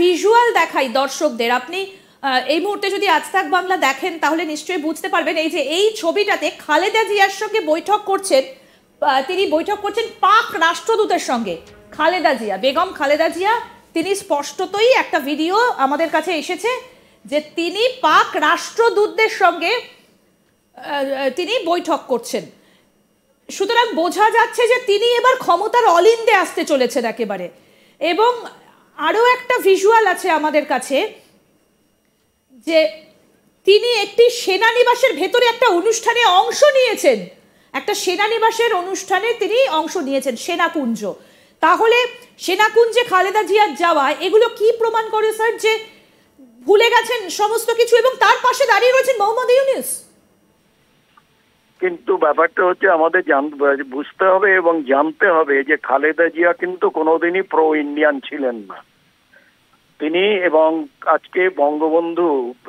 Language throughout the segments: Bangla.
ভিজুয়াল দেখাই দর্শকদের। আপনি এই মুহূর্তে যদি আজ তাক বাংলা দেখেন তাহলে নিশ্চয়ই বুঝতে পারবেন। এই যে এই ছবিটাতে খালেদা জিয়ার সঙ্গে বৈঠক করছেন, তিনি বৈঠক করছেন পাক রাষ্ট্রদূতের সঙ্গে। খালেদা জিয়া, বেগম খালেদা জিয়া, তিনি স্পষ্টতই একটা ভিডিও আমাদের কাছে এসেছে যে তিনি পাক রাষ্ট্রদূতদের সঙ্গে তিনি বৈঠক করছেন। সুতরাং বোঝা যাচ্ছে যে তিনি এবার ক্ষমতার অলিন্দে আসতে চলেছেন একেবারে। এবং আরো একটা ভিজুয়াল আছে আমাদের কাছে যে তিনি একটি সেনানিবাসের ভেতরে একটা অনুষ্ঠানে অংশ নিয়েছেন, একটা সেনানিবাসের অনুষ্ঠানে তিনি অংশ নিয়েছেন, সেনাকুঞ্জ। তাহলে সেনাকুঞ্জে খালেদা জিয়ার যাওয়া এগুলো কি প্রমাণ করে স্যার যে ভুলে গেছেন সমস্ত কিছু এবং তার পাশে দাঁড়িয়ে রয়েছেন মোহাম্মদ ইউনূস? কিন্তু ব্যাপারটা হচ্ছে আমাদের বুঝতে হবে এবং জানতে হবে যে খালেদা জিয়া কিন্তু কোনোদিনই প্রো ইন্ডিয়ান ছিলেন না। তিনি এবং আজকে বঙ্গবন্ধু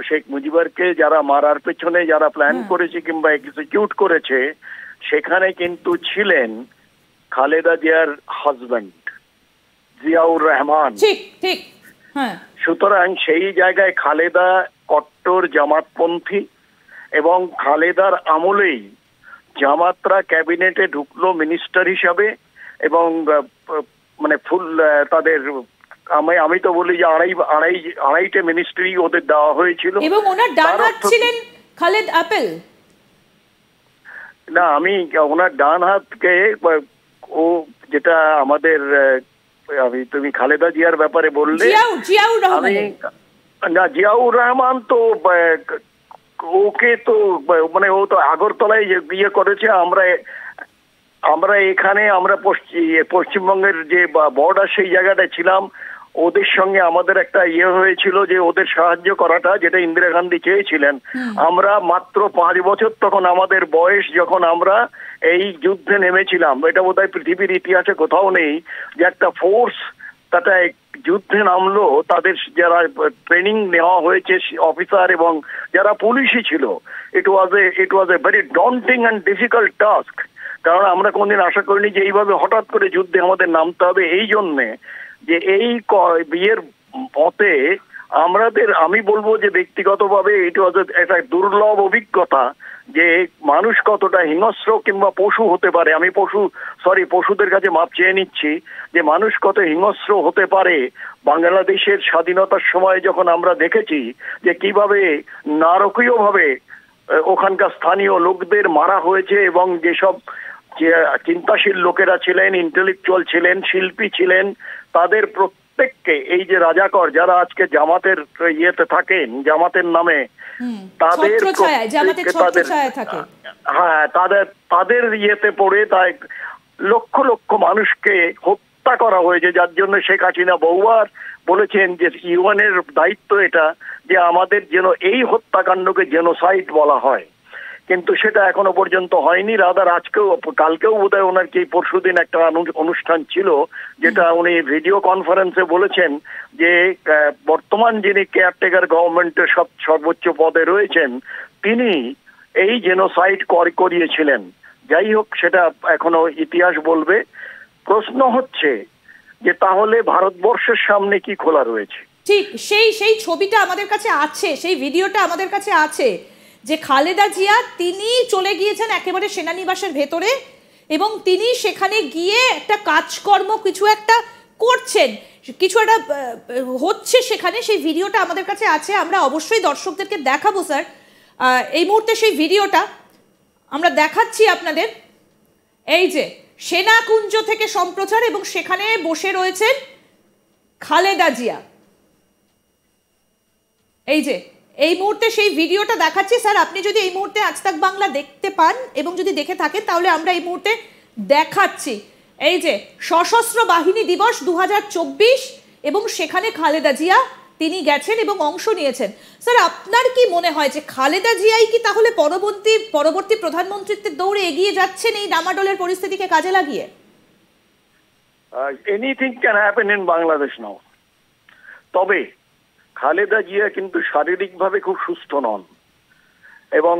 শেখ মুজিবুরকে যারা মারার পেছনে যারা প্ল্যান করেছে কিংবা এক্সিকিউট করেছে, সেখানে কিন্তু ছিলেন খালেদা জিয়ার হাজব্যান্ড জিয়াউর রহমান। ঠিক ঠিক। সুতরাং সেই জায়গায় খালেদা কট্টর জামাতপন্থী এবং খালেদার আমলেই জামাতরা ক্যাবিনেটে ঢুকলো মিনিস্টার হিসাবে এবং মানে ফুল তাদের আমি তো বলি যে আড়াইটে মিনিস্ট্রি ওদের দেওয়া হয়েছিল। এবং ওনার ডান হাত ছিলেন খালেদ আপেল। না, আমি ওনার ডান হাতকে ও যেটা আমাদের তুমি খালেদা জিয়ার ব্যাপারে বললে, আমি না জিয়াউর রহমান তো ওকে তো মানে ও তো আগরতলায় বিয়ে করেছে। আমরা এখানে আমরা পশ্চিমবঙ্গের যে বর্ডার সেই জায়গাটায় ছিলাম, ওদের সঙ্গে আমাদের একটা হয়েছিল যে ওদের সাহায্য করাটা, যেটা ইন্দিরা গান্ধী চেয়েছিলেন। আমরা মাত্র 5 বছর তখন আমাদের বয়স, যখন আমরা এই যুদ্ধে নেমেছিলাম। এটা বোধহয় পৃথিবীর ইতিহাসে কোথাও নেই যে একটা ফোর্স তাটা যুদ্ধে নামলো, তাদের যারা ট্রেনিং নেওয়া হয়েছে অফিসার এবং যারা পুলিশই ছিল। It was a very daunting and difficult task. কারণ আমরা কোনদিন আশা করিনি যে এইভাবে হঠাৎ করে যুদ্ধে আমাদের নামতে হবে। এই জন্যে যে এই বিয়ের পথে আমি বলবো যে ব্যক্তিগতভাবে এটা একটা দুর্লভ অভিজ্ঞতা যে মানুষ কতটা হিংস্র কিংবা পশু হতে পারে। আমি পশুদের কাছে মাপ চেয়ে নিচ্ছি যে মানুষ কত হিংস্র হতে পারে। বাংলাদেশের স্বাধীনতার সময় যখন আমরা দেখেছি যে কিভাবে নারকীয়ভাবে ওখানকার স্থানীয় লোকদের মারা হয়েছে এবং যেসব চিন্তাশীল লোকেরা ছিলেন, ইন্টেলেকচুয়াল ছিলেন, শিল্পী ছিলেন, তাদের প্রত্যেককে এই যে রাজাকর যারা আজকে জামাতের ইয়েতে থাকেন, জামাতের নামে তাদের ইয়েতে পড়ে তাই লক্ষ লক্ষ মানুষকে হত্যা করা হয়েছে। যার জন্য শেখ হাসিনা বহুবার বলেছেন যে ইউএনের দায়িত্ব এটা যে আমাদের যেন এই হত্যাকাণ্ডকে জেনোসাইড বলা হয়, কিন্তু সেটা এখনো পর্যন্ত হয়নি। রাদার কালকেও বোধহয় ওনার কি পরশুদিন একটা অনুষ্ঠান ছিল যেটা উনি ভিডিও কনফারেন্সে বলেছেন যে বর্তমান যিনি কেয়ারটেকার গভর্নমেন্টের সর্বোচ্চ পদে রয়েছেন তিনি এই জেনোসাইড করিয়েছিলেন। যাই হোক, সেটা এখনো ইতিহাস বলবে। প্রশ্ন হচ্ছে যে তাহলে ভারতবর্ষের সামনে কি খোলা রয়েছে? ঠিক সেই ছবিটা আমাদের কাছে আছে, সেই ভিডিওটা আমাদের কাছে আছে যে খালেদা জিয়া তিনি চলে গিয়েছেন একেবারে সেনানিবাসের ভেতরে এবং তিনি সেখানে গিয়ে একটা কাজকর্ম কিছু একটা করছেন, কিছু একটা হচ্ছে সেখানে। সেই ভিডিওটা আমাদের কাছে আছে, আমরা অবশ্যই দর্শকদেরকে দেখাবো স্যার। এই মুহূর্তে সেই ভিডিওটা আমরা দেখাচ্ছি আপনাদের। এই যে সেনাকুঞ্জ থেকে সম্প্রচার এবং সেখানে বসে রয়েছেন খালেদা জিয়া। এই যে এই মুহূর্তে সেই ভিডিওটা দেখাচ্ছি স্যার। আপনি যদি এই মুহূর্তে আজ তাক বাংলা দেখতে পান এবং যদি দেখে থাকেন তাহলে আমরা এই মুহূর্তে দেখাচ্ছি। এই যে সশস্ত্র বাহিনী দিবস 2024 এবং সেখানে খালেদা জিয়া তিনি গেছেন এবং অংশ নিয়েছেন। স্যার, আপনার কি মনে হয় যে খালেদা জিয়াই কি তাহলে পরবর্তী প্রধানমন্ত্রীত্বের দৌড়ে এগিয়ে যাচ্ছেন এই ডামাডোলের পরিস্থিতিকে কাজে লাগিয়ে? Anything can happen in Bangladesh now. তবে খালেদা জিয়া কিন্তু শারীরিকভাবে খুব সুস্থ নন এবং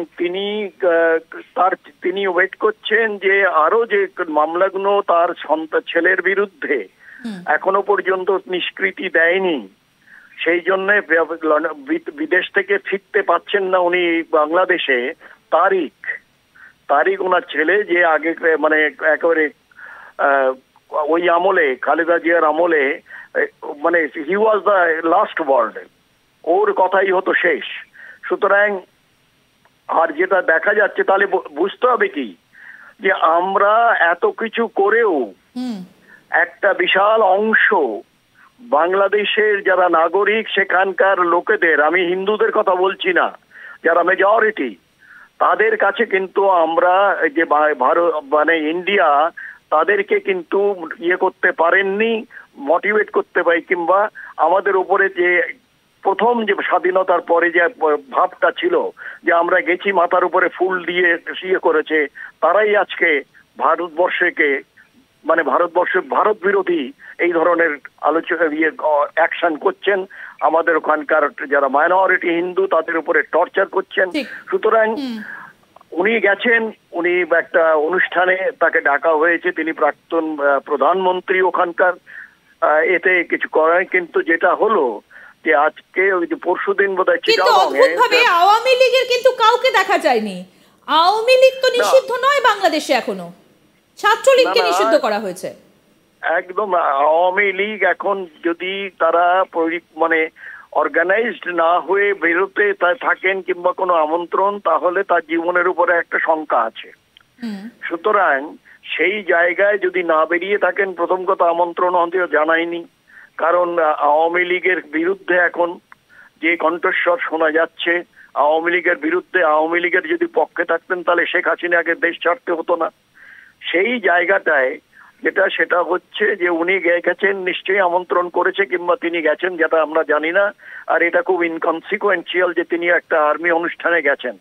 তিনি ওয়েট করছেন যে আরো যে মামলাগুলো তার ছেলের বিরুদ্ধে এখনো পর্যন্ত নিষ্কৃতি দেয়নি, সেই জন্য বিদেশ থেকে ফিরতে পাচ্ছেন না উনি বাংলাদেশে। তারিক ওনার ছেলে, যে আগে মানে একেবারে ওই আমলে, খালেদা জিয়ার আমলে, মানে হি ওয়াজ দ্য লাস্ট ওয়ার্ড, ওর কথাই হতো শেষ। সুতরাং আর যেটা দেখা যাচ্ছে, তাহলে বুঝতে হবে কি যে আমরা এত কিছু করেও একটা বিশাল অংশ বাংলাদেশের যারা নাগরিক, সেখানকার লোকেদের, আমি হিন্দুদের কথা বলছি না, যারা মেজরিটি, তাদের কাছে কিন্তু আমরা যে ভারত মানে ইন্ডিয়া তাদেরকে কিন্তু ইয়ে করতে পারেননি, মোটিভেট করতে পারি, কিংবা আমাদের উপরে যে প্রথম যে স্বাধীনতার পরে যে ভাবটা ছিল যে আমরা গেছি মাথার উপরে ফুল দিয়ে ইয়ে করেছে, তারাই আজকে ভারতবর্ষকে মানে ভারত বিরোধী এই ধরনের আলোচনা অ্যাকশন করছেন। আমাদের ওখানকার যারা মাইনরিটি হিন্দু তাদের উপরে টর্চার করছেন। সুতরাং উনি গেছেন, উনি একটা অনুষ্ঠানে তাকে ডাকা হয়েছে, তিনি প্রাক্তন প্রধানমন্ত্রী ওখানকার, এতে কিছু করেন। কিন্তু যেটা হলো যে আজকে ওই যে পরশুদিন বোধহয় আওয়ামী লীগের কিন্তু কাউকে দেখা যায়নি। আওয়ামী লীগ তো নিষিদ্ধ নয় বাংলাদেশে এখনো, ছাত্রলীগকে নিষিদ্ধ করা হয়েছে। একদম আওয়ামী লীগ এখন যদি তারা মানে অর্গানাইজড না হয়ে বেরোতে থাকেন কিংবা কোনো আমন্ত্রণ, তাহলে তার জীবনের উপরে একটা শঙ্কা আছে। সুতরাং সেই জায়গায় যদি না বেরিয়ে থাকেন, প্রথম কথা আমন্ত্রণ অন্তত জানায়নি, কারণ আওয়ামী লীগের বিরুদ্ধে এখন যে কণ্ঠস্বর শোনা যাচ্ছে, আওয়ামী লীগের বিরুদ্ধে, আওয়ামী লীগের যদি পক্ষে থাকতেন তাহলে শেখ হাসিনাকে দেশ ছাড়তে হতো না। সেই জায়গাটায় সেটা হচ্ছে যে উনি গেছেন, নিশ্চয়ই আমন্ত্রণ করেছে কিংবা তিনি গেছেন, যেটা আমরা জানি না। আর এটা খুব ইনকনসিকুয়েন্সিয়াল যে তিনি একটা আর্মি অনুষ্ঠানে গেছেন।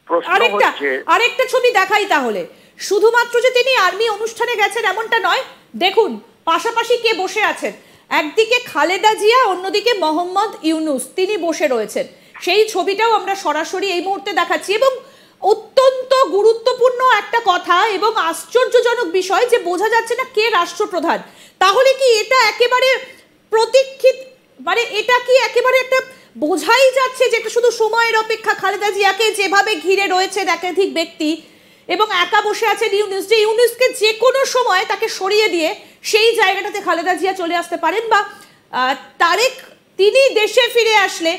প্রশ্ন হচ্ছে, আরেকটা ছবি দেখাই তাহলে, শুধুমাত্র যে তিনি আর্মি অনুষ্ঠানে গেছেন এমনটা নয়, দেখুন পাশাপাশি কে বসে আছেন, একদিকে খালেদা জিয়া, অন্যদিকে মোহাম্মদ ইউনূস, তিনি বসে রয়েছেন। সেই ছবিটাও আমরা সরাসরি এই মুহূর্তে দেখাচ্ছি। এবং অত্যন্ত গুরুত্বপূর্ণ একটা কথা এবং আশ্চর্যজনক বিষয় যে বোঝা যাচ্ছে না কে রাষ্ট্রপ্রধান। তাহলে কি এটা একেবারে প্রতীক্ষিত, মানে এটা কি একেবারে একটা বোঝাই যাচ্ছে যে এটা শুধু সময়ের অপেক্ষা, খালেদা জিয়াকে যেভাবে ঘিরে রয়েছে একাধিক ব্যক্তি এবং একা বসে আছেন ইউনূস, যে ইউনূসকে যে কোনো সময় তাকে সরিয়ে দিয়ে সেই জায়গাটাতে খালেদা জিয়া চলে আসতে পারেন, বা তারেক তিনি দেশে ফিরে আসলে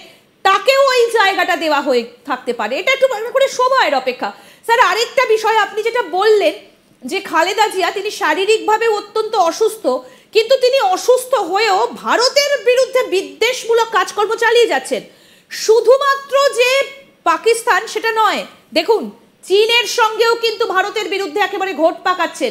তাকেও ওই জায়গাটা দেওয়া হয়ে থাকতে পারে। এটা একটু করে সময়ের অপেক্ষা। স্যার, আরেকটা বিষয় আপনি যেটা বললেন যে খালেদা জিয়া তিনি শারীরিকভাবে অত্যন্ত অসুস্থ, কিন্তু তিনি অসুস্থ হয়েও ভারতের বিরুদ্ধে বিদ্বেষমূলক কাজকর্ম চালিয়ে যাচ্ছেন। শুধুমাত্র যে পাকিস্তান সেটা নয়, দেখুন চীনের সঙ্গেও কিন্তু ভারতের বিরুদ্ধে একেবারে ঘোট পাকাচ্ছেন।